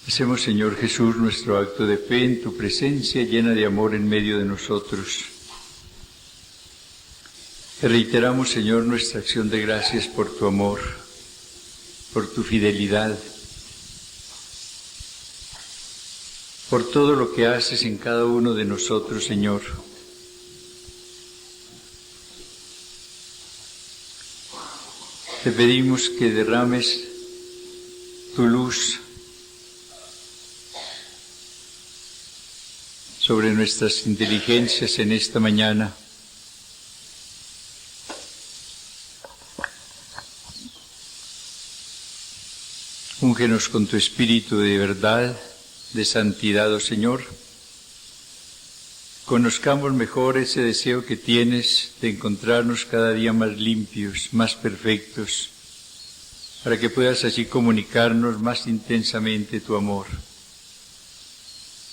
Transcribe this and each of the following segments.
Hacemos, Señor Jesús, nuestro acto de fe en tu presencia llena de amor en medio de nosotros. Te reiteramos, Señor, nuestra acción de gracias por tu amor, por tu fidelidad, por todo lo que haces en cada uno de nosotros, Señor. Te pedimos que derrames tu luz sobre nuestras inteligencias en esta mañana. Úngenos con tu espíritu de verdad, de santidad, oh Señor. Conozcamos mejor ese deseo que tienes de encontrarnos cada día más limpios, más perfectos, para que puedas así comunicarnos más intensamente tu amor.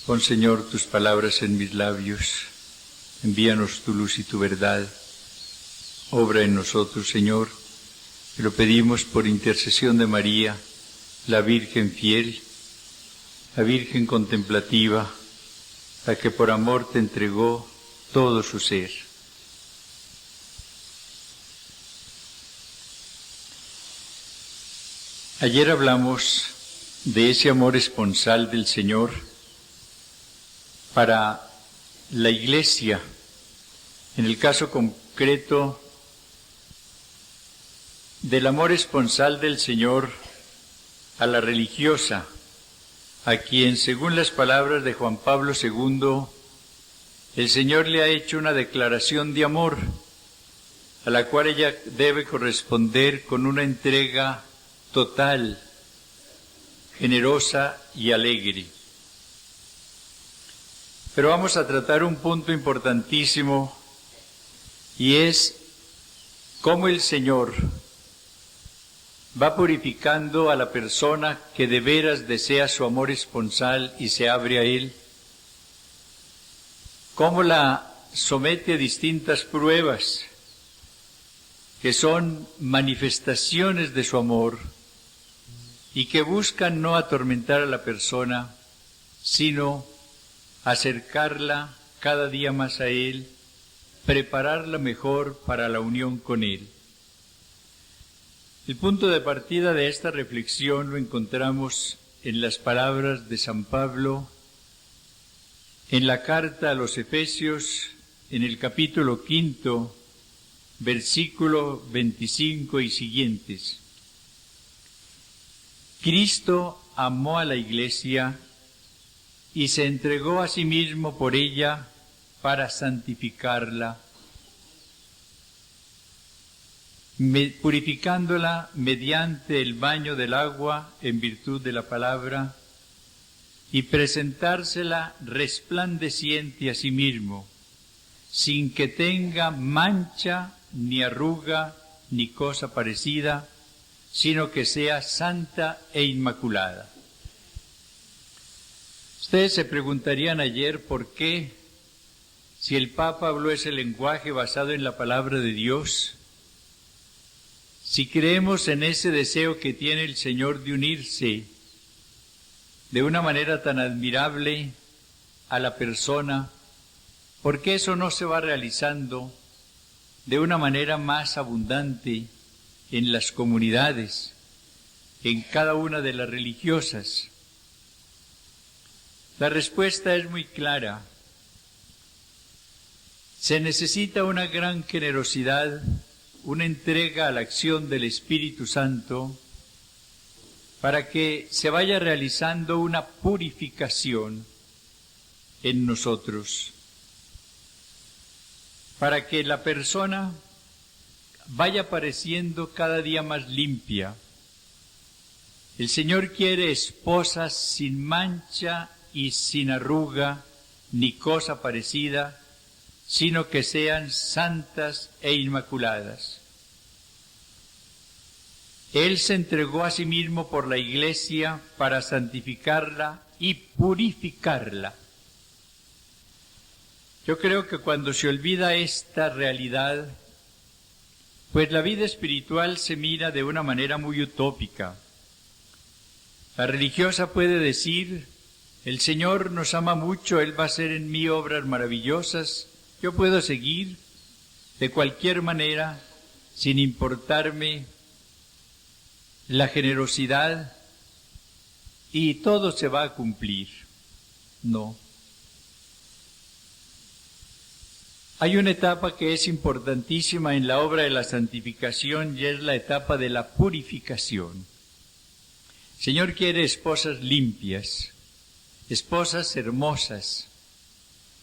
Pon, Señor, tus palabras en mis labios, envíanos tu luz y tu verdad. Obra en nosotros, Señor, te lo pedimos por intercesión de María, la Virgen fiel, la Virgen contemplativa, la que por amor te entregó todo su ser. Ayer hablamos de ese amor esponsal del Señor para la Iglesia, en el caso concreto del amor esponsal del Señor a la religiosa, a quien, según las palabras de Juan Pablo II, el Señor le ha hecho una declaración de amor, a la cual ella debe corresponder con una entrega total, generosa y alegre. Pero vamos a tratar un punto importantísimo, y es cómo el Señor va purificando a la persona que de veras desea su amor esponsal y se abre a Él, cómo la somete a distintas pruebas, que son manifestaciones de su amor, y que buscan no atormentar a la persona, sino acercarla cada día más a Él, prepararla mejor para la unión con Él. El punto de partida de esta reflexión lo encontramos en las palabras de San Pablo en la carta a los Efesios, en el capítulo 5, versículo 25 y siguientes. Cristo amó a la Iglesia y se entregó a sí mismo por ella para santificarla, purificándola mediante el baño del agua en virtud de la palabra, y presentársela resplandeciente a sí mismo, sin que tenga mancha, ni arruga, ni cosa parecida, sino que sea santa e inmaculada. Ustedes se preguntarían ayer por qué, si el Papa habló ese lenguaje basado en la palabra de Dios, si creemos en ese deseo que tiene el Señor de unirse de una manera tan admirable a la persona, ¿por qué eso no se va realizando de una manera más abundante en las comunidades, en cada una de las religiosas? La respuesta es muy clara. Se necesita una gran generosidad, una entrega a la acción del Espíritu Santo para que se vaya realizando una purificación en nosotros, para que la persona vaya pareciendo cada día más limpia. El Señor quiere esposas sin mancha y sin arruga ni cosa parecida, sino que sean santas e inmaculadas. Él se entregó a sí mismo por la Iglesia para santificarla y purificarla. Yo creo que cuando se olvida esta realidad, pues la vida espiritual se mira de una manera muy utópica. La religiosa puede decir, el Señor nos ama mucho, Él va a hacer en mí obras maravillosas, yo puedo seguir de cualquier manera, sin importarme la generosidad, y todo se va a cumplir. No. Hay una etapa que es importantísima en la obra de la santificación y es la etapa de la purificación. El Señor quiere esposas limpias, esposas hermosas,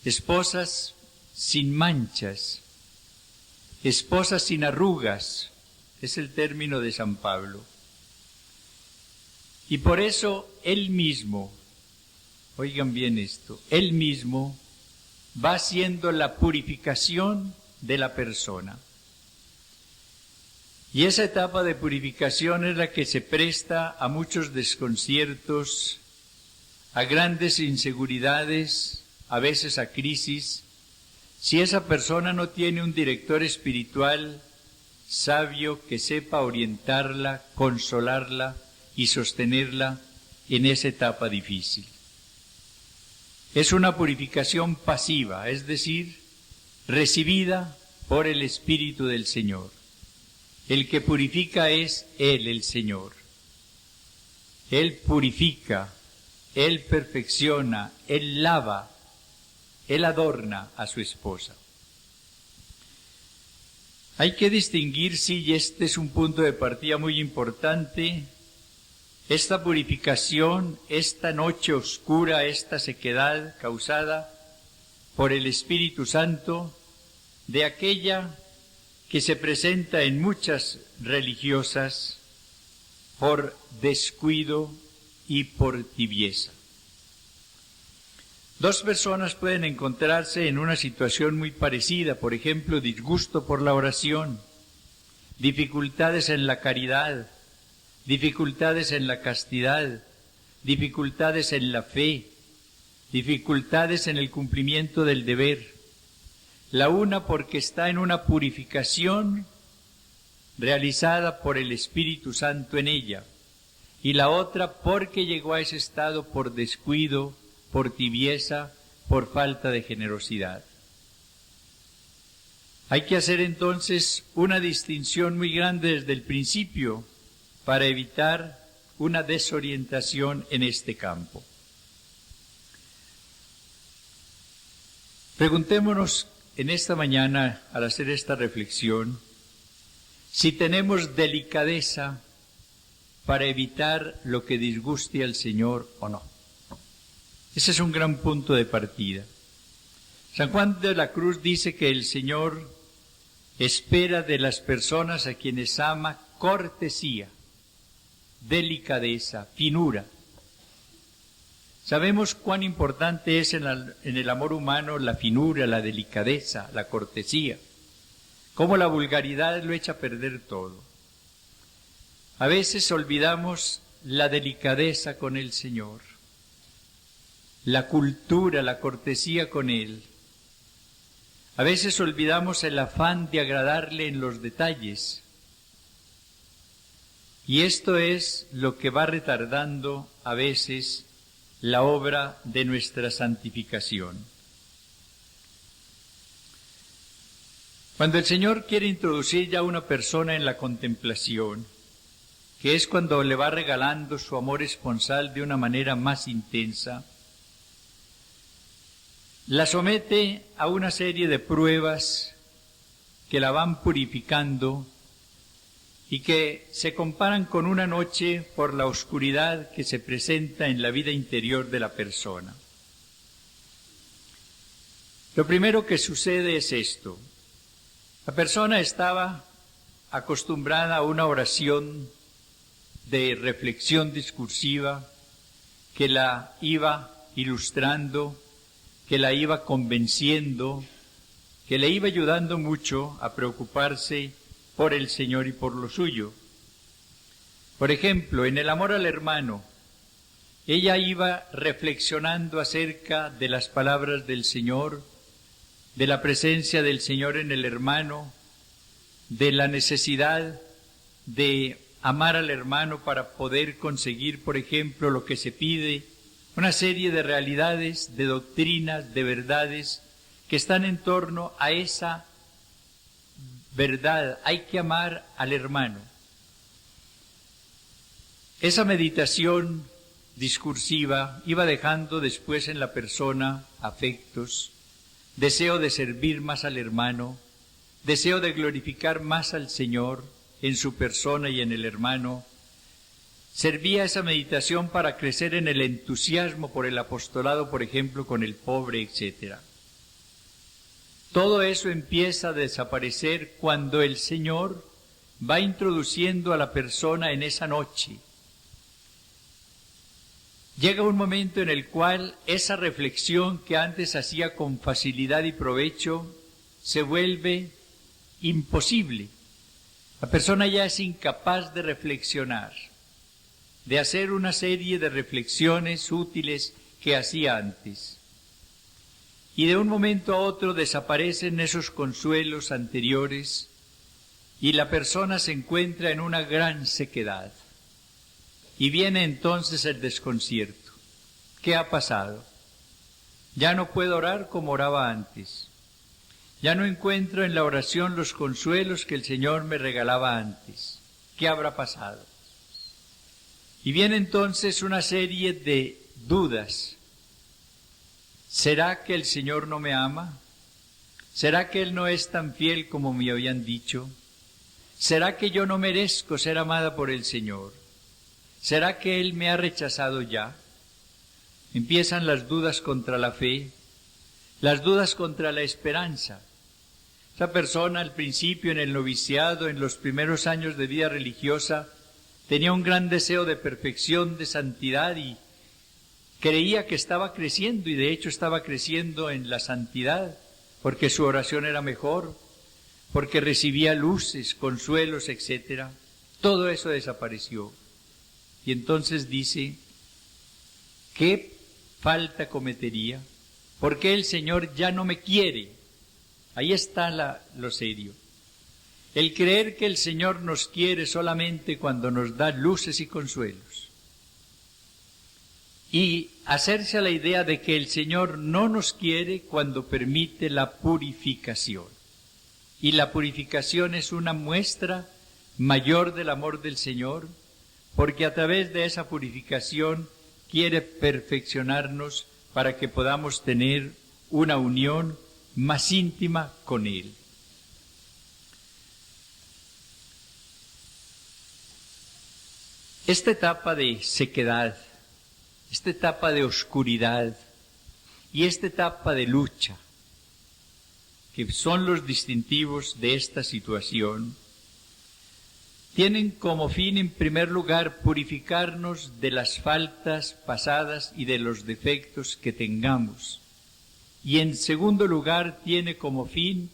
esposas sin manchas, esposas sin arrugas, es el término de San Pablo. Y por eso Él mismo, oigan bien esto, Él mismo va haciendo la purificación de la persona. Y esa etapa de purificación es la que se presta a muchos desconciertos, a grandes inseguridades, a veces a crisis, si esa persona no tiene un director espiritual sabio que sepa orientarla, consolarla y sostenerla en esa etapa difícil. Es una purificación pasiva, es decir, recibida por el Espíritu del Señor. El que purifica es Él, el Señor. Él purifica, Él perfecciona, Él lava, Él adorna a su esposa. Hay que distinguir, sí, y este es un punto de partida muy importante, esta purificación, esta noche oscura, esta sequedad causada por el Espíritu Santo, de aquella que se presenta en muchas religiosas por descuido y por tibieza. Dos personas pueden encontrarse en una situación muy parecida, por ejemplo, disgusto por la oración, dificultades en la caridad, dificultades en la castidad, dificultades en la fe, dificultades en el cumplimiento del deber. La una porque está en una purificación realizada por el Espíritu Santo en ella, y la otra porque llegó a ese estado por descuido, por tibieza, por falta de generosidad. Hay que hacer entonces una distinción muy grande desde el principio para evitar una desorientación en este campo. Preguntémonos en esta mañana, al hacer esta reflexión, si tenemos delicadeza para evitar lo que disguste al Señor o no. Ese es un gran punto de partida. San Juan de la Cruz dice que el Señor espera de las personas a quienes ama cortesía, delicadeza, finura. Sabemos cuán importante es en el amor humano la finura, la delicadeza, la cortesía, cómo la vulgaridad lo echa a perder todo. A veces olvidamos la delicadeza con el Señor, la cultura, la cortesía con Él. A veces olvidamos el afán de agradarle en los detalles. Y esto es lo que va retardando a veces la obra de nuestra santificación. Cuando el Señor quiere introducir ya a una persona en la contemplación, que es cuando le va regalando su amor esponsal de una manera más intensa, la somete a una serie de pruebas que la van purificando y que se comparan con una noche por la oscuridad que se presenta en la vida interior de la persona. Lo primero que sucede es esto. La persona estaba acostumbrada a una oración de reflexión discursiva que la iba ilustrando, que la iba convenciendo, que le iba ayudando mucho a preocuparse por el Señor y por lo suyo. Por ejemplo, en el amor al hermano, ella iba reflexionando acerca de las palabras del Señor, de la presencia del Señor en el hermano, de la necesidad de amar al hermano para poder conseguir, por ejemplo, lo que se pide, una serie de realidades, de doctrinas, de verdades que están en torno a esa verdad. Hay que amar al hermano. Esa meditación discursiva iba dejando después en la persona afectos, deseo de servir más al hermano, deseo de glorificar más al Señor en su persona y en el hermano. Servía esa meditación para crecer en el entusiasmo por el apostolado, por ejemplo, con el pobre, etc. Todo eso empieza a desaparecer cuando el Señor va introduciendo a la persona en esa noche. Llega un momento en el cual esa reflexión que antes hacía con facilidad y provecho se vuelve imposible. La persona ya es incapaz de reflexionar, de hacer una serie de reflexiones útiles que hacía antes. Y de un momento a otro desaparecen esos consuelos anteriores y la persona se encuentra en una gran sequedad. Y viene entonces el desconcierto. ¿Qué ha pasado? Ya no puedo orar como oraba antes. Ya no encuentro en la oración los consuelos que el Señor me regalaba antes. ¿Qué habrá pasado? Y viene entonces una serie de dudas. ¿Será que el Señor no me ama? ¿Será que Él no es tan fiel como me habían dicho? ¿Será que yo no merezco ser amada por el Señor? ¿Será que Él me ha rechazado ya? Empiezan las dudas contra la fe, las dudas contra la esperanza. Esa persona al principio en el noviciado, en los primeros años de vida religiosa, tenía un gran deseo de perfección, de santidad y creía que estaba creciendo y de hecho estaba creciendo en la santidad porque su oración era mejor, porque recibía luces, consuelos, etc. Todo eso desapareció. Y entonces dice, ¿qué falta cometería? ¿Por qué el Señor ya no me quiere? Ahí está lo serio. El creer que el Señor nos quiere solamente cuando nos da luces y consuelos. Y hacerse a la idea de que el Señor no nos quiere cuando permite la purificación. Y la purificación es una muestra mayor del amor del Señor, porque a través de esa purificación quiere perfeccionarnos para que podamos tener una unión más íntima con Él. Esta etapa de sequedad, esta etapa de oscuridad y esta etapa de lucha, que son los distintivos de esta situación, tienen como fin, en primer lugar, purificarnos de las faltas pasadas y de los defectos que tengamos. Y en segundo lugar, tiene como fin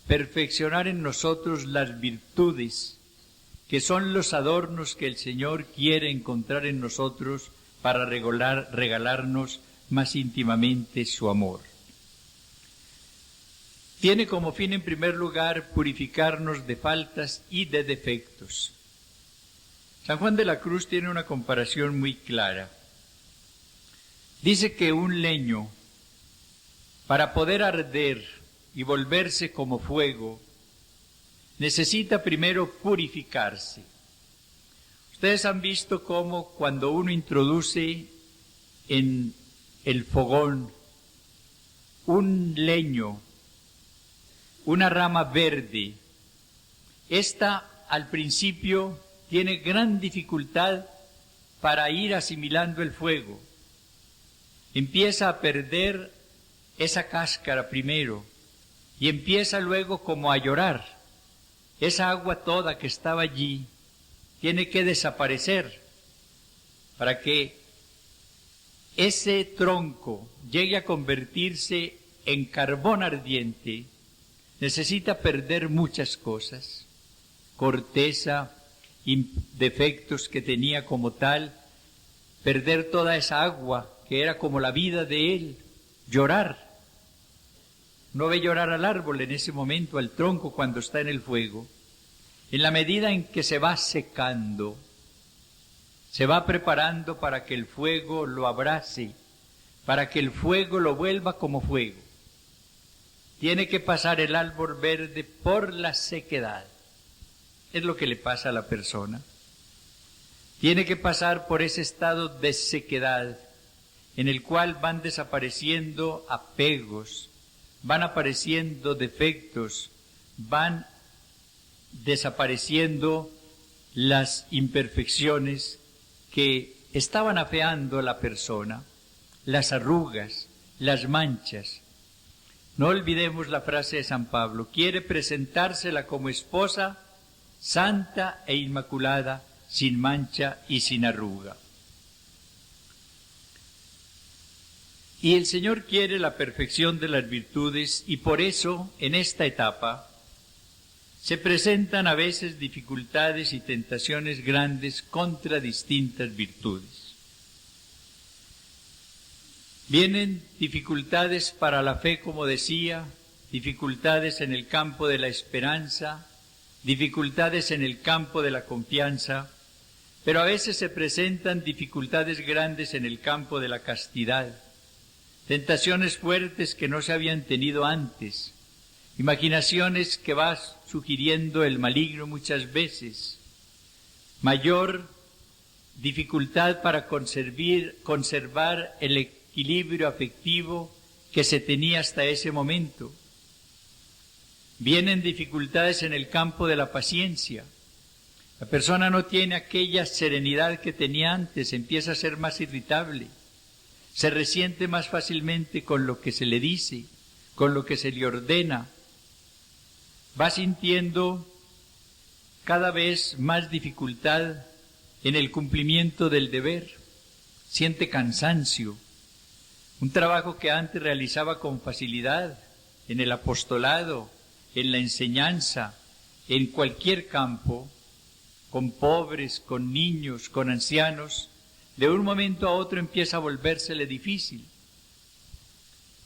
perfeccionar en nosotros las virtudes, que son los adornos que el Señor quiere encontrar en nosotros para regalarnos más íntimamente su amor. Tiene como fin, en primer lugar, purificarnos de faltas y de defectos. San Juan de la Cruz tiene una comparación muy clara. Dice que un leño, para poder arder y volverse como fuego, necesita primero purificarse. Ustedes han visto cómo cuando uno introduce en el fogón un leño, una rama verde, esta al principio tiene gran dificultad para ir asimilando el fuego. Empieza a perder esa cáscara primero y empieza luego como a llorar. Esa agua toda que estaba allí tiene que desaparecer para que ese tronco llegue a convertirse en carbón ardiente. Necesita perder muchas cosas, corteza, defectos que tenía como tal, perder toda esa agua que era como la vida de él, llorar. No ve llorar al árbol en ese momento, al tronco cuando está en el fuego. en la medida en que se va secando, se va preparando para que el fuego lo abrace, para que el fuego lo vuelva como fuego. Tiene que pasar el árbol verde por la sequedad. Es lo que le pasa a la persona. Tiene que pasar por ese estado de sequedad en el cual van desapareciendo apegos, van apareciendo defectos, van desapareciendo las imperfecciones que estaban afeando a la persona, las arrugas, las manchas. No olvidemos la frase de San Pablo: quiere presentársela como esposa santa e inmaculada, sin mancha y sin arruga. Y el Señor quiere la perfección de las virtudes, y por eso, en esta etapa, se presentan a veces dificultades y tentaciones grandes contra distintas virtudes. Vienen dificultades para la fe, como decía, dificultades en el campo de la esperanza, dificultades en el campo de la confianza, pero a veces se presentan dificultades grandes en el campo de la castidad, tentaciones fuertes que no se habían tenido antes, imaginaciones que va sugiriendo el maligno muchas veces, mayor dificultad para conservar el equilibrio afectivo que se tenía hasta ese momento. Vienen dificultades en el campo de la paciencia. La persona no tiene aquella serenidad que tenía antes, empieza a ser más irritable, se resiente más fácilmente con lo que se le dice, con lo que se le ordena. Va sintiendo cada vez más dificultad en el cumplimiento del deber, siente cansancio. Un trabajo que antes realizaba con facilidad en el apostolado, en la enseñanza, en cualquier campo, con pobres, con niños, con ancianos, de un momento a otro empieza a volvérsele difícil.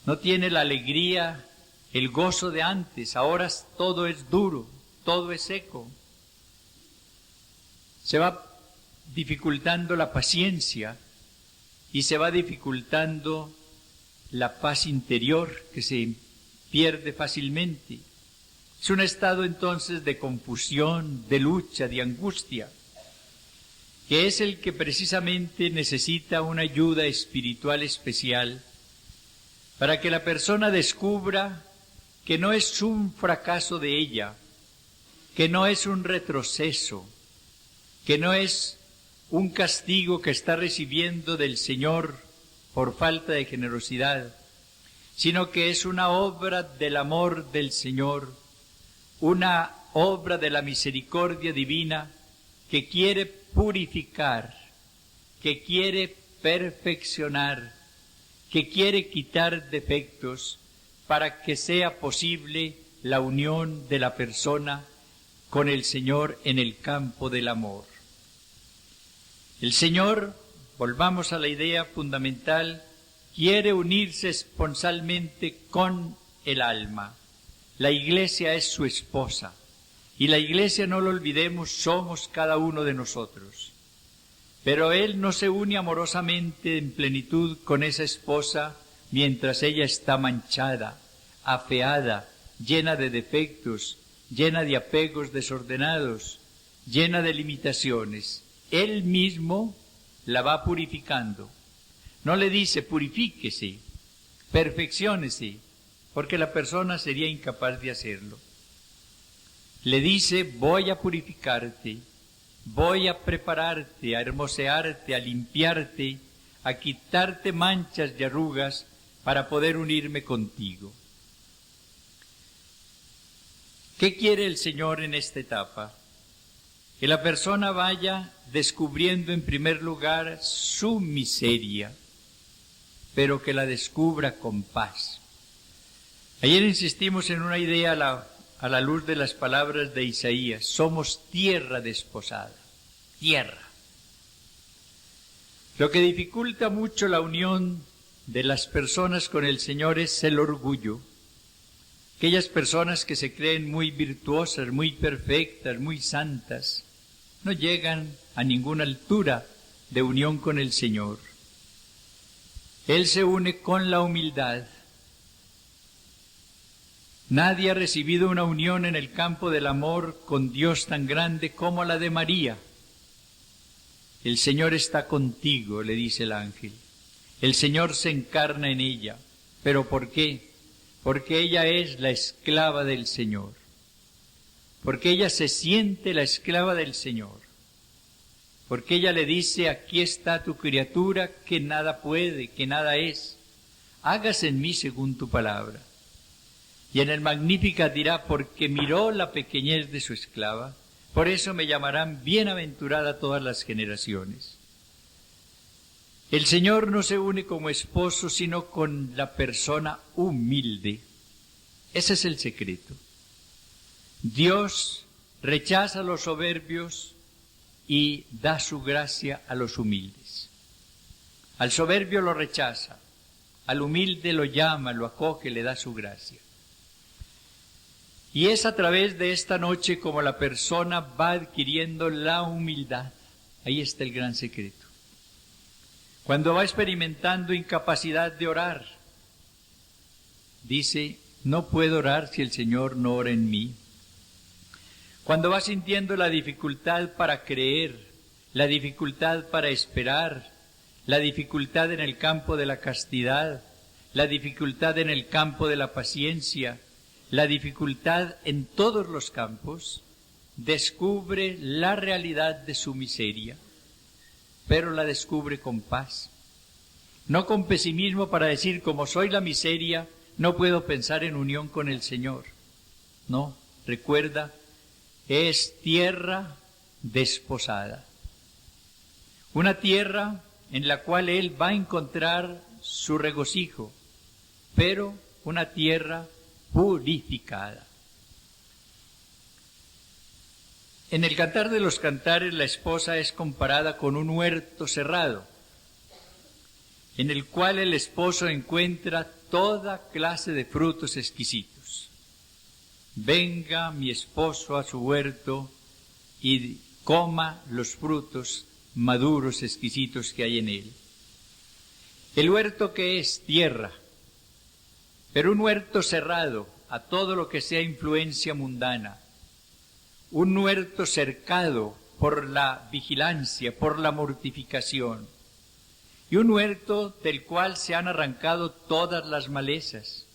No tiene la alegría, el gozo de antes, ahora todo es duro, todo es seco. Se va dificultando la paciencia y se va dificultando la paz interior, que se pierde fácilmente. Es un estado entonces de confusión, de lucha, de angustia, que es el que precisamente necesita una ayuda espiritual especial para que la persona descubra que no es un fracaso de ella, que no es un retroceso, que no es un castigo que está recibiendo del Señor por falta de generosidad, sino que es una obra del amor del Señor, una obra de la misericordia divina que quiere purificar, que quiere perfeccionar, que quiere quitar defectos para que sea posible la unión de la persona con el Señor en el campo del amor. El Señor, volvamos a la idea fundamental, quiere unirse esponsalmente con el alma. La Iglesia es su esposa, y la Iglesia, no lo olvidemos, somos cada uno de nosotros. Pero Él no se une amorosamente en plenitud con esa esposa mientras ella está manchada, afeada, llena de defectos, llena de apegos desordenados, llena de limitaciones. Él mismo la va purificando. No le dice purifíquese, perfecciónese, porque la persona sería incapaz de hacerlo. Le dice: voy a purificarte, voy a prepararte, a hermosearte, a limpiarte, a quitarte manchas y arrugas para poder unirme contigo. ¿Qué quiere el Señor en esta etapa? Que la persona vaya descubriendo en primer lugar su miseria, pero que la descubra con paz. Ayer insistimos en una idea a la luz de las palabras de Isaías: somos tierra desposada, tierra. Lo que dificulta mucho la unión de las personas con el Señor es el orgullo, Aquellas personas que se creen muy virtuosas, muy perfectas, muy santas, no llegan a ninguna altura de unión con el Señor. Él se une con la humildad. Nadie ha recibido una unión en el campo del amor con Dios tan grande como la de María. El Señor está contigo, le dice el ángel. El Señor se encarna en ella. ¿Pero por qué? Porque ella es la esclava del Señor. Porque ella se siente la esclava del Señor. Porque ella le dice, aquí está tu criatura, que nada puede, que nada es. Hágase en mí según tu palabra. Y en el Magnificat dirá, porque miró la pequeñez de su esclava, por eso me llamarán bienaventurada todas las generaciones. El Señor no se une como esposo, sino con la persona humilde. Ese es el secreto. Dios rechaza a los soberbios y da su gracia a los humildes. Al soberbio lo rechaza, al humilde lo llama, lo acoge, le da su gracia. Y es a través de esta noche como la persona va adquiriendo la humildad. Ahí está el gran secreto. Cuando va experimentando incapacidad de orar, dice, no puedo orar si el Señor no ora en mí. Cuando va sintiendo la dificultad para creer, la dificultad para esperar, la dificultad en el campo de la castidad, la dificultad en el campo de la paciencia, la dificultad en todos los campos, descubre la realidad de su miseria, pero la descubre con paz. No con pesimismo para decir, como soy la miseria, no puedo pensar en unión con el Señor. No, recuerda, es tierra desposada. Una tierra en la cual él va a encontrar su regocijo, pero una tierra purificada. En el Cantar de los Cantares la esposa es comparada con un huerto cerrado, en el cual el esposo encuentra toda clase de frutos exquisitos. Venga mi esposo a su huerto y coma los frutos maduros exquisitos que hay en él. El huerto que es tierra, pero un huerto cerrado a todo lo que sea influencia mundana, un huerto cercado por la vigilancia, por la mortificación, y un huerto del cual se han arrancado todas las malezas,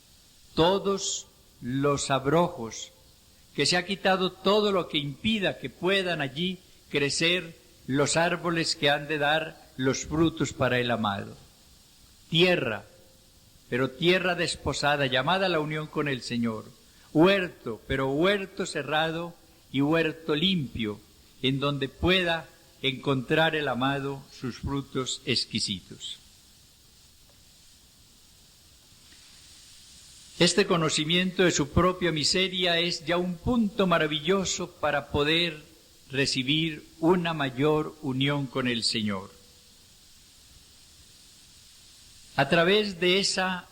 todos los abrojos, que se ha quitado todo lo que impida que puedan allí crecer los árboles que han de dar los frutos para el amado. Tierra, pero tierra desposada, llamada a la unión con el Señor. Huerto, pero huerto cerrado y huerto limpio, en donde pueda encontrar el amado sus frutos exquisitos. Este conocimiento de su propia miseria es ya un punto maravilloso para poder recibir una mayor unión con el Señor. A través de esa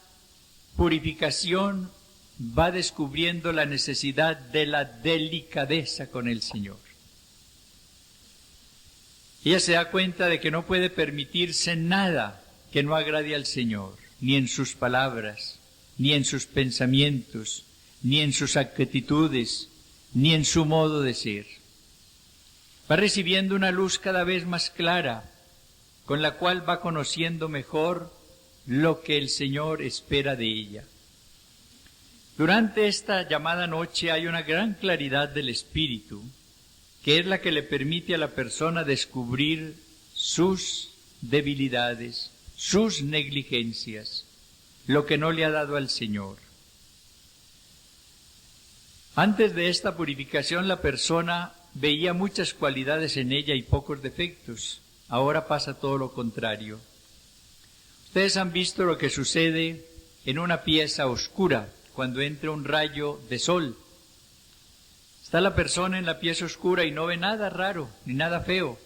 purificación va descubriendo la necesidad de la delicadeza con el Señor. Ella se da cuenta de que no puede permitirse nada que no agrade al Señor, ni en sus palabras, ni en sus pensamientos, ni en sus actitudes, ni en su modo de ser. Va recibiendo una luz cada vez más clara, con la cual va conociendo mejor lo que el Señor espera de ella. Durante esta llamada noche hay una gran claridad del Espíritu, que es la que le permite a la persona descubrir sus debilidades, sus negligencias, lo que no le ha dado al Señor. Antes de esta purificación la persona veía muchas cualidades en ella y pocos defectos. Ahora pasa todo lo contrario. Ustedes han visto lo que sucede en una pieza oscura cuando entra un rayo de sol. Está la persona en la pieza oscura y no ve nada raro ni nada feo.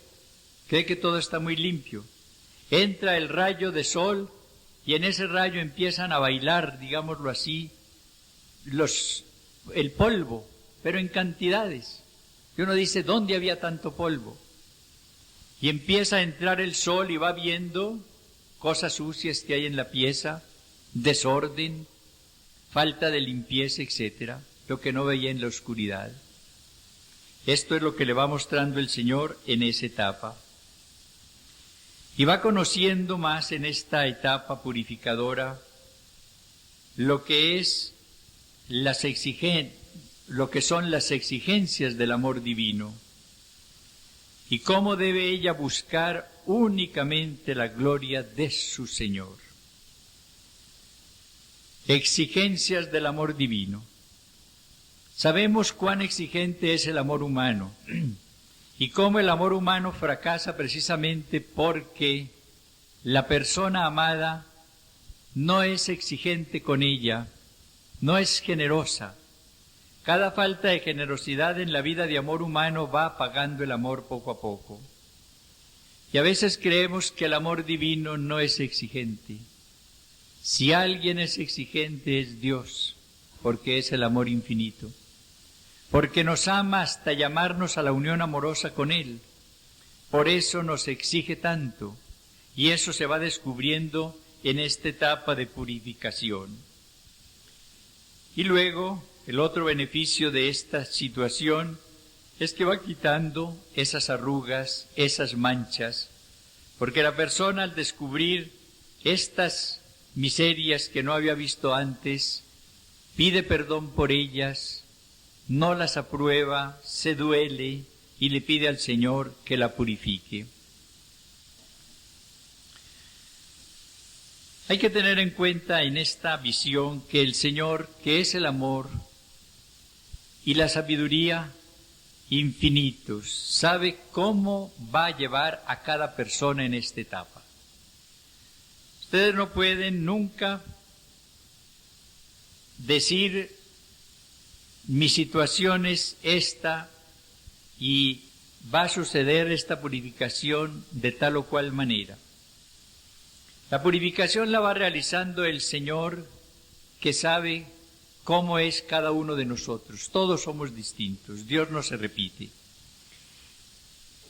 Cree que todo está muy limpio. Entra el rayo de sol y en ese rayo empiezan a bailar, digámoslo así, el polvo, pero en cantidades. Y uno dice, ¿dónde había tanto polvo? Y empieza a entrar el sol y va viendo cosas sucias que hay en la pieza, desorden, falta de limpieza, etcétera, lo que no veía en la oscuridad. Esto es lo que le va mostrando el Señor en esa etapa. Y va conociendo más en esta etapa purificadora lo que es lo que son las exigencias del amor divino y cómo debe ella buscar únicamente la gloria de su Señor. Exigencias del amor divino. Sabemos cuán exigente es el amor humano y cómo el amor humano fracasa precisamente porque la persona amada no es exigente con ella, no es generosa. Cada falta de generosidad en la vida de amor humano va apagando el amor poco a poco. Y a veces creemos que el amor divino no es exigente. Si alguien es exigente es Dios, porque es el amor infinito. Porque nos ama hasta llamarnos a la unión amorosa con Él. Por eso nos exige tanto, y eso se va descubriendo en esta etapa de purificación. Y luego, el otro beneficio de esta situación es que va quitando esas arrugas, esas manchas, porque la persona al descubrir estas miserias que no había visto antes, pide perdón por ellas, no las aprueba, se duele y le pide al Señor que la purifique. Hay que tener en cuenta en esta visión que el Señor, que es el amor y la sabiduría infinitos, sabe cómo va a llevar a cada persona en esta etapa. Ustedes no pueden nunca decir, mi situación es esta y va a suceder esta purificación de tal o cual manera. La purificación la va realizando el Señor, que sabe cómo es cada uno de nosotros. Todos somos distintos, Dios no se repite.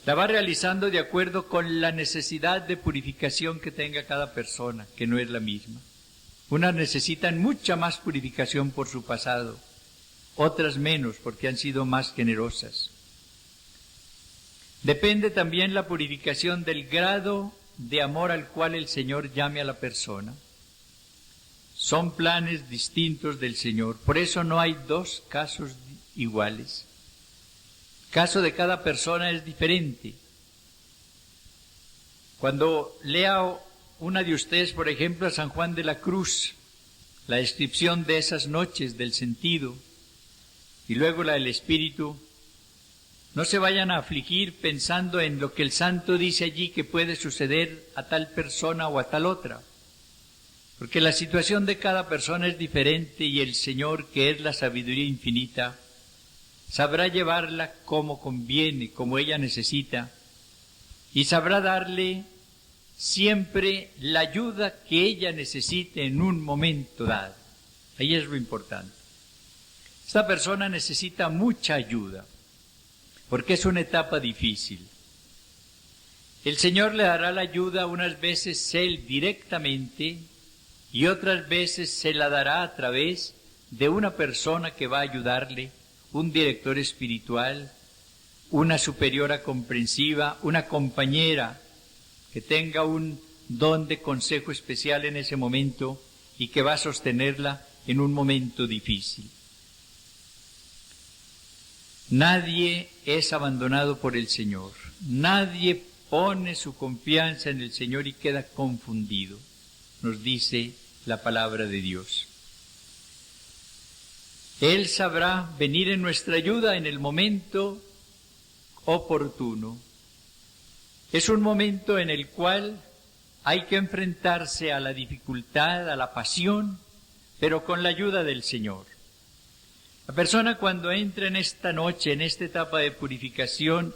La va realizando de acuerdo con la necesidad de purificación que tenga cada persona, que no es la misma. Unas necesitan mucha más purificación por su pasado, otras menos porque han sido más generosas. Depende también la purificación del grado de amor al cual el Señor llame a la persona. Son planes distintos del Señor, por eso no hay dos casos iguales. El caso de cada persona es diferente. Cuando lea una de ustedes, por ejemplo, a San Juan de la Cruz, la descripción de esas noches del sentido, y luego la del Espíritu, no se vayan a afligir pensando en lo que el santo dice allí que puede suceder a tal persona o a tal otra, porque la situación de cada persona es diferente y el Señor, que es la sabiduría infinita, sabrá llevarla como conviene, como ella necesita, y sabrá darle siempre la ayuda que ella necesite en un momento dado. Ahí es lo importante. Esta persona necesita mucha ayuda, porque es una etapa difícil. El Señor le dará la ayuda unas veces Él directamente y otras veces se la dará a través de una persona que va a ayudarle, un director espiritual, una superiora comprensiva, una compañera que tenga un don de consejo especial en ese momento y que va a sostenerla en un momento difícil. Nadie es abandonado por el Señor. Nadie pone su confianza en el Señor y queda confundido, nos dice la palabra de Dios. Él sabrá venir en nuestra ayuda en el momento oportuno. Es un momento en el cual hay que enfrentarse a la dificultad, a la pasión, pero con la ayuda del Señor. La persona cuando entra en esta noche, en esta etapa de purificación,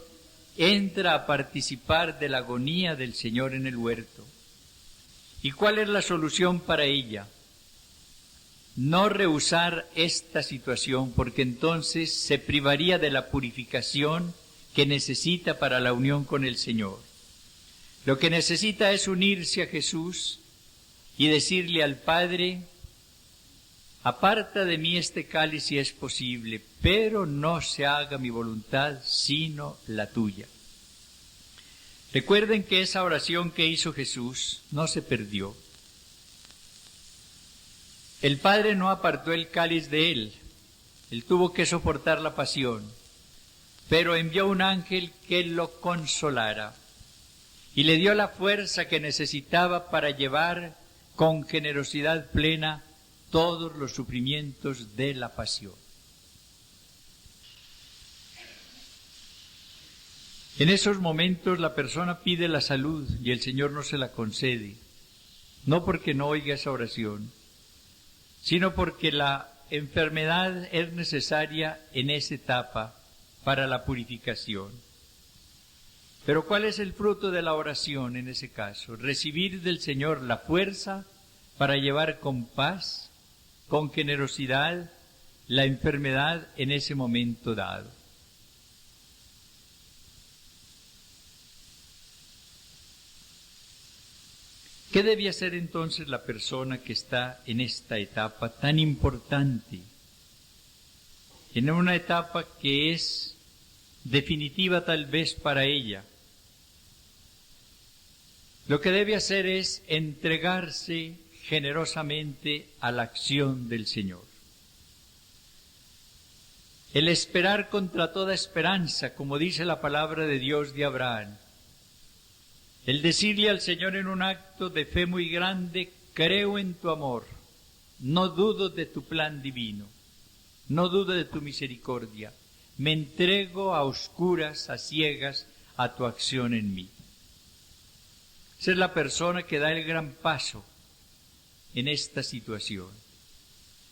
entra a participar de la agonía del Señor en el huerto. ¿Y cuál es la solución para ella? no rehusar esta situación, porque entonces se privaría de la purificación que necesita para la unión con el Señor. Lo que necesita es unirse a Jesús y decirle al Padre: aparta de mí este cáliz si es posible, pero no se haga mi voluntad sino la tuya. Recuerden que esa oración que hizo Jesús no se perdió. El Padre no apartó el cáliz de él, él tuvo que soportar la pasión, pero envió un ángel que lo consolara y le dio la fuerza que necesitaba para llevar con generosidad plena todos los sufrimientos de la pasión. En esos momentos la persona pide la salud y el Señor no se la concede, no porque no oiga esa oración, sino porque la enfermedad es necesaria en esa etapa para la purificación. Pero ¿cuál es el fruto de la oración en ese caso? Recibir del Señor la fuerza para llevar con paz, con generosidad, la enfermedad en ese momento dado. ¿Qué debe hacer entonces la persona que está en esta etapa tan importante? En una etapa que es definitiva tal vez para ella. Lo que debe hacer es entregarse generosamente a la acción del Señor. El esperar contra toda esperanza, como dice la palabra de Dios de Abraham. El decirle al Señor en un acto de fe muy grande: creo en tu amor, no dudo de tu plan divino, no dudo de tu misericordia, me entrego a oscuras, a ciegas, a tu acción en mí. Esa es la persona que da el gran paso en esta situación,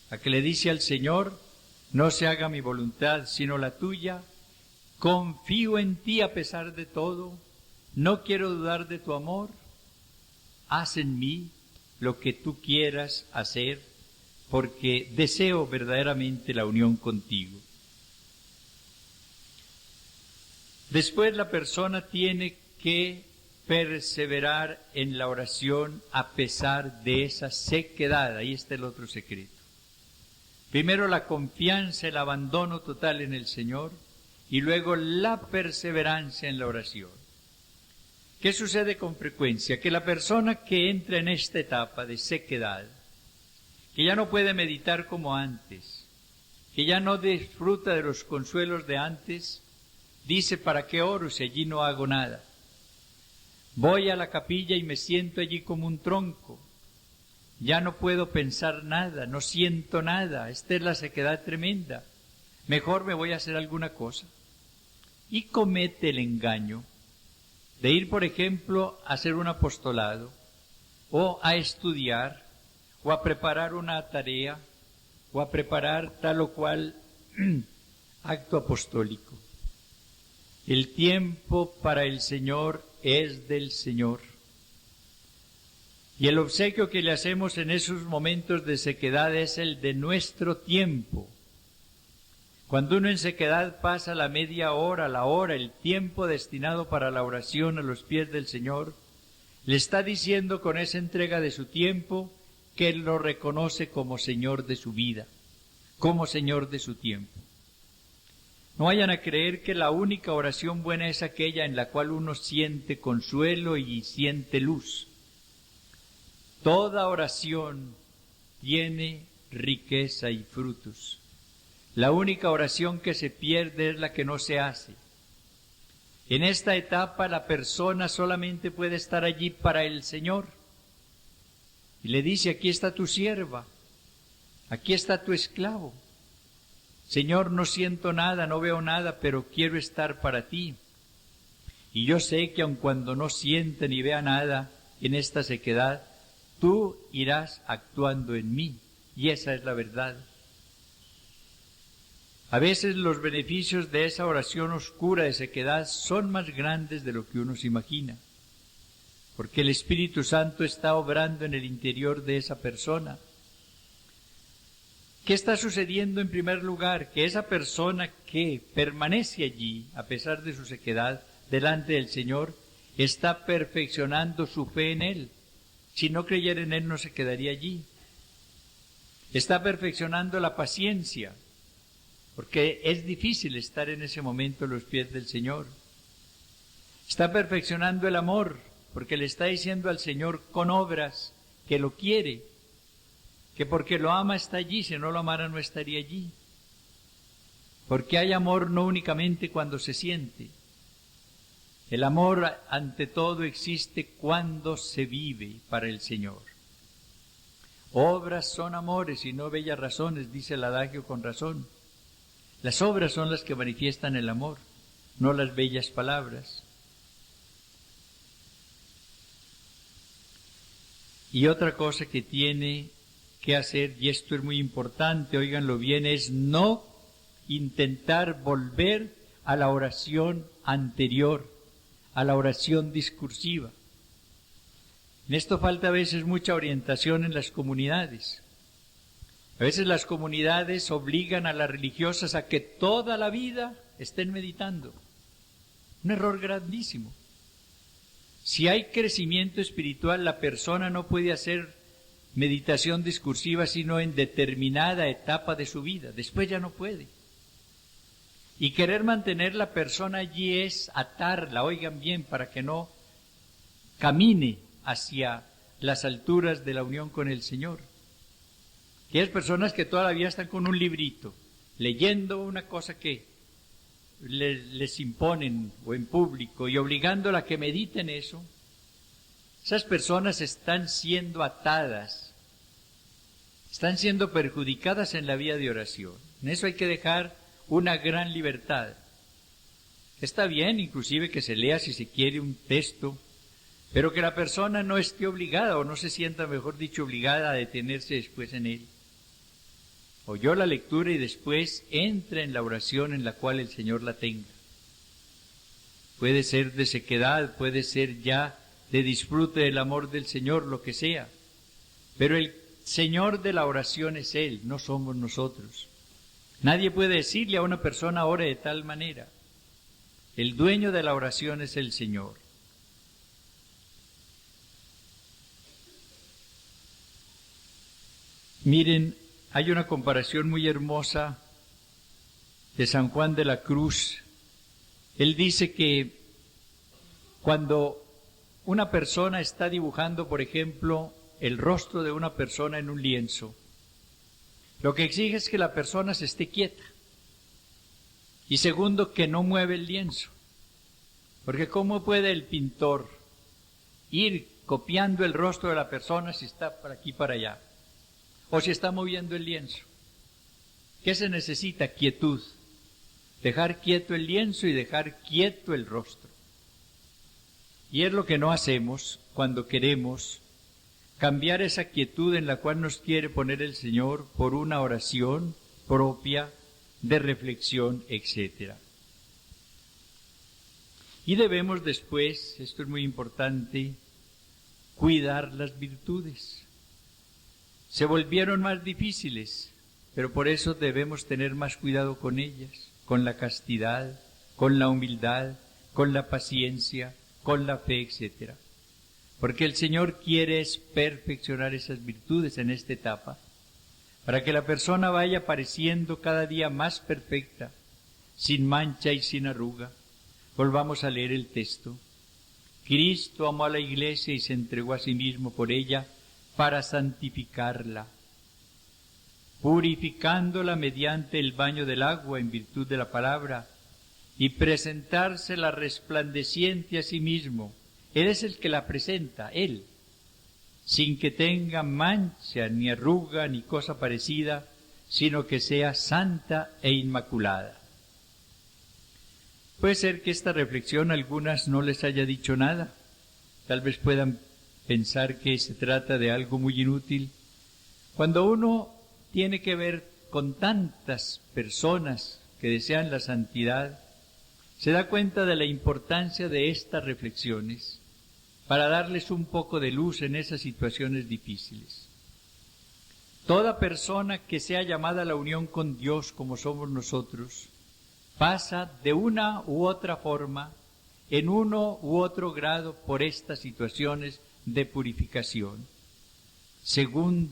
a que le dice al Señor: no se haga mi voluntad sino la tuya, confío en ti a pesar de todo, no quiero dudar de tu amor, haz en mí lo que tú quieras hacer, porque deseo verdaderamente la unión contigo. Después la persona tiene que perseverar en la oración a pesar de esa sequedad. Ahí está el otro secreto. Primero la confianza, el abandono total en el Señor, y luego la perseverancia en la oración. ¿Qué sucede con frecuencia? Que la persona que entra en esta etapa de sequedad, que ya no puede meditar como antes, que ya no disfruta de los consuelos de antes, dice: ¿para qué oro si allí no hago nada? Voy a la capilla y me siento allí como un tronco. Ya no puedo pensar nada, no siento nada. Esta es la sequedad tremenda. Mejor me voy a hacer alguna cosa. Y comete el engaño de ir, por ejemplo, a hacer un apostolado, o a estudiar, o a preparar una tarea, o a preparar tal o cual acto apostólico. El tiempo para el Señor es del Señor. Y el obsequio que le hacemos en esos momentos de sequedad es el de nuestro tiempo. Cuando uno en sequedad pasa la media hora, la hora, el tiempo destinado para la oración a los pies del Señor, le está diciendo con esa entrega de su tiempo que Él lo reconoce como Señor de su vida, como Señor de su tiempo. No vayan a creer que la única oración buena es aquella en la cual uno siente consuelo y siente luz. Toda oración tiene riqueza y frutos. La única oración que se pierde es la que no se hace. En esta etapa la persona solamente puede estar allí para el Señor. Y le dice: aquí está tu sierva, aquí está tu esclavo. Señor, no siento nada, no veo nada, pero quiero estar para ti. Y yo sé que aun cuando no sienta ni vea nada en esta sequedad, tú irás actuando en mí. Y esa es la verdad. A veces los beneficios de esa oración oscura de sequedad son más grandes de lo que uno se imagina, porque el Espíritu Santo está obrando en el interior de esa persona. ¿Qué está sucediendo en primer lugar? Que esa persona que permanece allí, a pesar de su sequedad, delante del Señor, está perfeccionando su fe en Él. Si no creyera en Él, no se quedaría allí. Está perfeccionando la paciencia, porque es difícil estar en ese momento a los pies del Señor. Está perfeccionando el amor, porque le está diciendo al Señor con obras que lo quiere, que porque lo ama está allí, si no lo amara no estaría allí. Porque hay amor no únicamente cuando se siente. El amor ante todo existe cuando se vive para el Señor. Obras son amores y no bellas razones, dice el adagio con razón. Las obras son las que manifiestan el amor, no las bellas palabras. Y otra cosa que tiene que hacer, y esto es muy importante, óiganlo bien, es no intentar volver a la oración anterior, a la oración discursiva. En esto falta a veces mucha orientación en las comunidades. A veces las comunidades obligan a las religiosas a que toda la vida estén meditando. Un error grandísimo. Si hay crecimiento espiritual, la persona no puede hacer meditación discursiva sino en determinada etapa de su vida. Después ya no puede. Y querer mantener la persona allí es atarla, oigan bien, para que no camine hacia las alturas de la unión con el Señor. Aquellas personas que todavía están con un librito, leyendo una cosa que les imponen o en público y obligándola a que mediten eso, esas personas están siendo atadas, están siendo perjudicadas en la vida de oración. En eso hay que dejar una gran libertad. Está bien, inclusive, que se lea si se quiere un texto, pero que la persona no esté obligada, o no se sienta, mejor dicho, obligada a detenerse después en él. Oyó la lectura y después entra en la oración en la cual el Señor la tenga. Puede ser de sequedad, puede ser ya de disfrute del amor del Señor, lo que sea. Pero el Señor de la oración es Él, no somos nosotros. Nadie puede decirle a una persona ore de tal manera. El dueño de la oración es el Señor. Miren, hay una comparación muy hermosa de San Juan de la Cruz. Él dice que cuando una persona está dibujando, por ejemplo, el rostro de una persona en un lienzo, lo que exige es que la persona se esté quieta. Y segundo, que no mueve el lienzo. Porque ¿cómo puede el pintor ir copiando el rostro de la persona si está por aquí para allá? O si está moviendo el lienzo. ¿Qué se necesita? Quietud. Dejar quieto el lienzo y dejar quieto el rostro. Y es lo que no hacemos cuando queremos cambiar esa quietud en la cual nos quiere poner el Señor por una oración propia de reflexión, etc. Y debemos después, esto es muy importante, cuidar las virtudes. Se volvieron más difíciles, pero por eso debemos tener más cuidado con ellas, con la castidad, con la humildad, con la paciencia, con la fe, etc. Porque el Señor quiere es perfeccionar esas virtudes en esta etapa, para que la persona vaya pareciendo cada día más perfecta, sin mancha y sin arruga. Volvamos a leer el texto. Cristo amó a la Iglesia y se entregó a sí mismo por ella para santificarla, purificándola mediante el baño del agua en virtud de la palabra, y presentársela resplandeciente a sí mismo. Él es el que la presenta, Él, sin que tenga mancha, ni arruga, ni cosa parecida, sino que sea santa e inmaculada. Puede ser que esta reflexión a algunas no les haya dicho nada, tal vez puedan pensar que se trata de algo muy inútil. Cuando uno tiene que ver con tantas personas que desean la santidad, se da cuenta de la importancia de estas reflexiones para darles un poco de luz en esas situaciones difíciles. Toda persona que sea llamada a la unión con Dios como somos nosotros, pasa de una u otra forma, en uno u otro grado, por estas situaciones de purificación. Según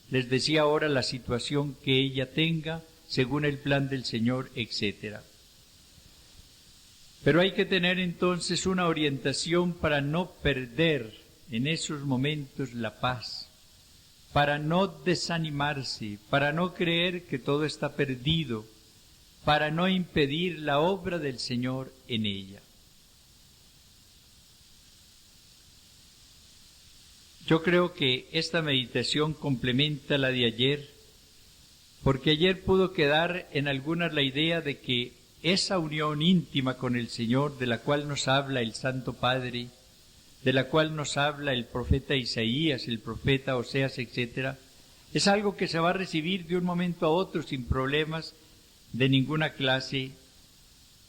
les decía ahora, la situación que ella tenga, según el plan del Señor, etc. Pero hay que tener entonces una orientación para no perder en esos momentos la paz, para no desanimarse, para no creer que todo está perdido, para no impedir la obra del Señor en ella. Yo creo que esta meditación complementa la de ayer, porque ayer pudo quedar en algunas la idea de que esa unión íntima con el Señor, de la cual nos habla el Santo Padre, de la cual nos habla el profeta Isaías, el profeta Oseas, etc., es algo que se va a recibir de un momento a otro sin problemas de ninguna clase,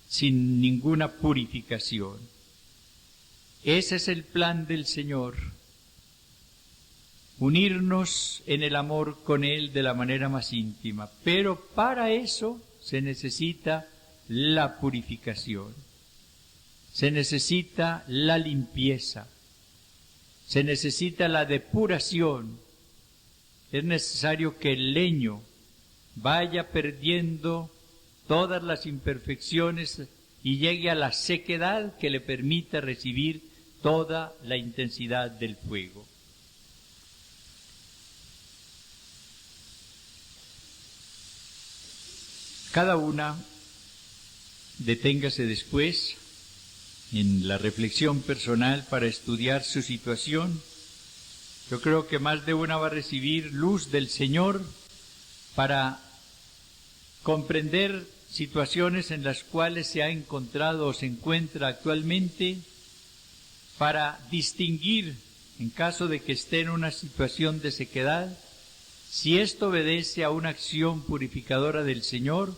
sin ninguna purificación. Ese es el plan del Señor, unirnos en el amor con Él de la manera más íntima, pero para eso se necesita la purificación, se necesita la limpieza, se necesita la depuración. Es necesario que el leño vaya perdiendo todas las imperfecciones y llegue a la sequedad que le permita recibir toda la intensidad del fuego. Cada una deténgase después en la reflexión personal para estudiar su situación. Yo creo que más de una va a recibir luz del Señor para comprender situaciones en las cuales se ha encontrado o se encuentra actualmente, para distinguir, en caso de que esté en una situación de sequedad, si esto obedece a una acción purificadora del Señor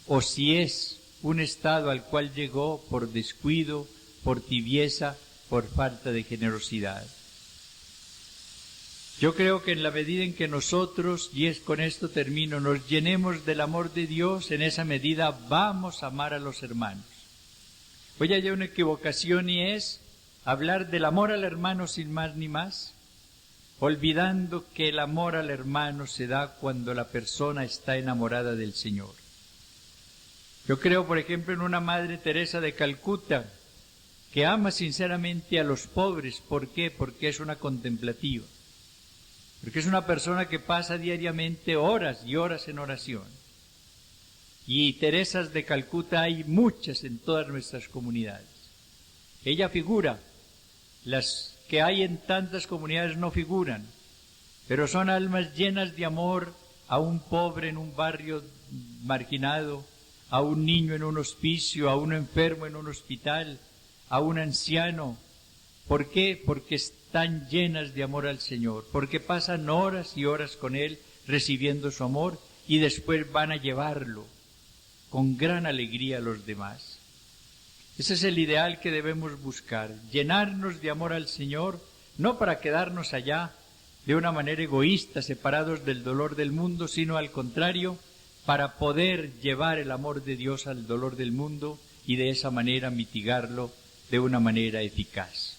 o si es un estado al cual llegó por descuido, por tibieza, por falta de generosidad. Yo creo que en la medida en que nosotros, y es con esto termino, nos llenemos del amor de Dios, en esa medida vamos a amar a los hermanos. Hoy hay una equivocación y es hablar del amor al hermano sin más ni más, olvidando que el amor al hermano se da cuando la persona está enamorada del Señor. Yo creo, por ejemplo, en una Madre Teresa de Calcuta, que ama sinceramente a los pobres. ¿Por qué? Porque es una contemplativa. Porque es una persona que pasa diariamente horas y horas en oración. Y Teresas de Calcuta hay muchas en todas nuestras comunidades. Ella figura, las que hay en tantas comunidades no figuran, pero son almas llenas de amor a un pobre en un barrio marginado, a un niño en un hospicio, a un enfermo en un hospital, a un anciano. ¿Por qué? Porque están llenas de amor al Señor, porque pasan horas y horas con Él recibiendo su amor y después van a llevarlo con gran alegría a los demás. Ese es el ideal que debemos buscar, llenarnos de amor al Señor, no para quedarnos allá de una manera egoísta, separados del dolor del mundo, sino al contrario, para poder llevar el amor de Dios al dolor del mundo y de esa manera mitigarlo de una manera eficaz.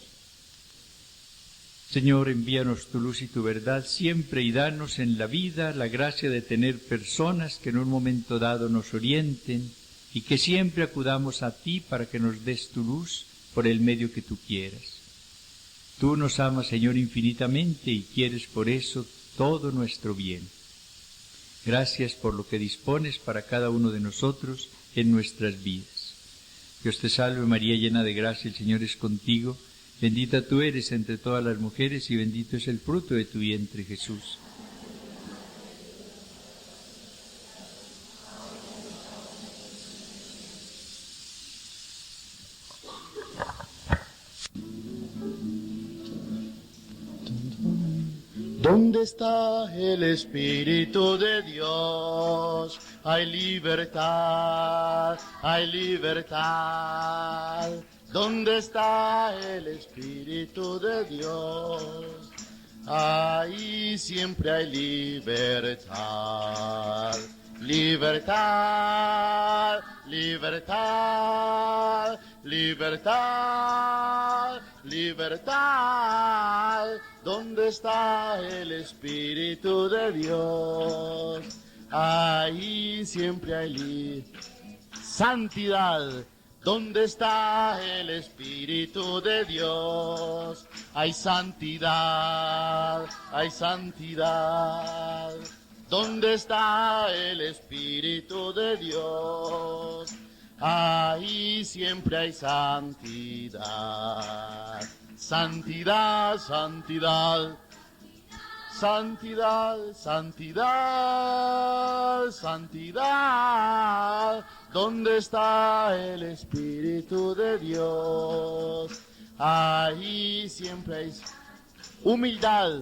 Señor, envíanos tu luz y tu verdad siempre y danos en la vida la gracia de tener personas que en un momento dado nos orienten y que siempre acudamos a ti para que nos des tu luz por el medio que tú quieras. Tú nos amas, Señor, infinitamente y quieres por eso todo nuestro bien. Gracias por lo que dispones para cada uno de nosotros en nuestras vidas. Dios te salve María, llena de gracia, el Señor es contigo. Bendita tú eres entre todas las mujeres y bendito es el fruto de tu vientre, Jesús. ¿Dónde está el Espíritu de Dios? Hay libertad, hay libertad. ¿Dónde está el Espíritu de Dios? ahí siempre hay libertad. Libertad, libertad, libertad, libertad. ¿Dónde está el Espíritu de Dios? Ahí siempre hay santidad. ¿Dónde está el Espíritu de Dios? Hay santidad, hay santidad. ¿Dónde está el Espíritu de Dios? Ahí siempre hay santidad. Santidad, santidad. Santidad, santidad, santidad. ¿Dónde está el Espíritu de Dios? Ahí siempre hay humildad.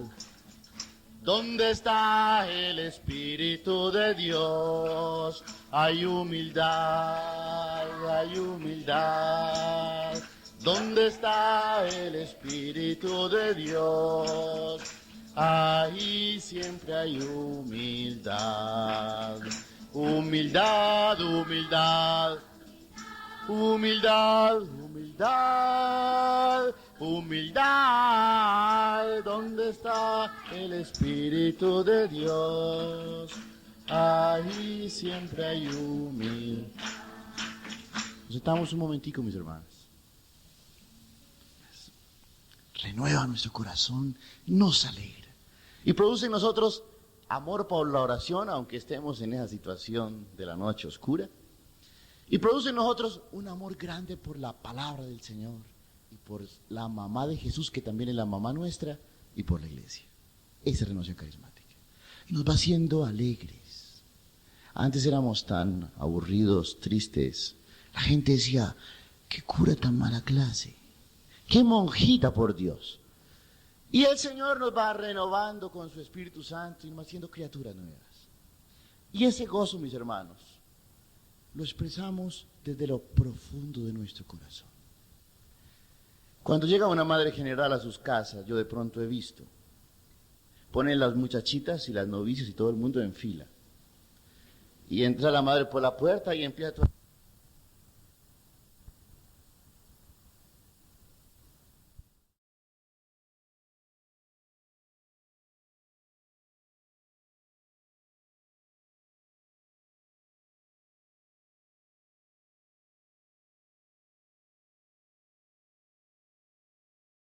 ¿Dónde está el Espíritu de Dios? Hay humildad, hay humildad. ¿Dónde está el Espíritu de Dios? Ahí siempre hay humildad. Humildad, humildad. Humildad, humildad, humildad. ¿Dónde está el Espíritu de Dios? Ahí siempre hay humildad. Nos sentamos un momentico, mis hermanos. Renueva nuestro corazón, nos alegra. Y produce en nosotros amor por la oración, aunque estemos en esa situación de la noche oscura. Y produce en nosotros un amor grande por la palabra del Señor y por la mamá de Jesús, que también es la mamá nuestra, y por la iglesia. Esa es renovación carismática. Y nos va haciendo alegres. Antes éramos tan aburridos, tristes. La gente decía, qué cura tan mala clase, qué monjita, por Dios. Y el Señor nos va renovando con su Espíritu Santo y nos va haciendo criaturas nuevas. Y ese gozo, mis hermanos, lo expresamos desde lo profundo de nuestro corazón. Cuando llega una madre general a sus casas, yo de pronto he visto, ponen las muchachitas y las novicias y todo el mundo en fila. Y entra la madre por la puerta y empieza todo.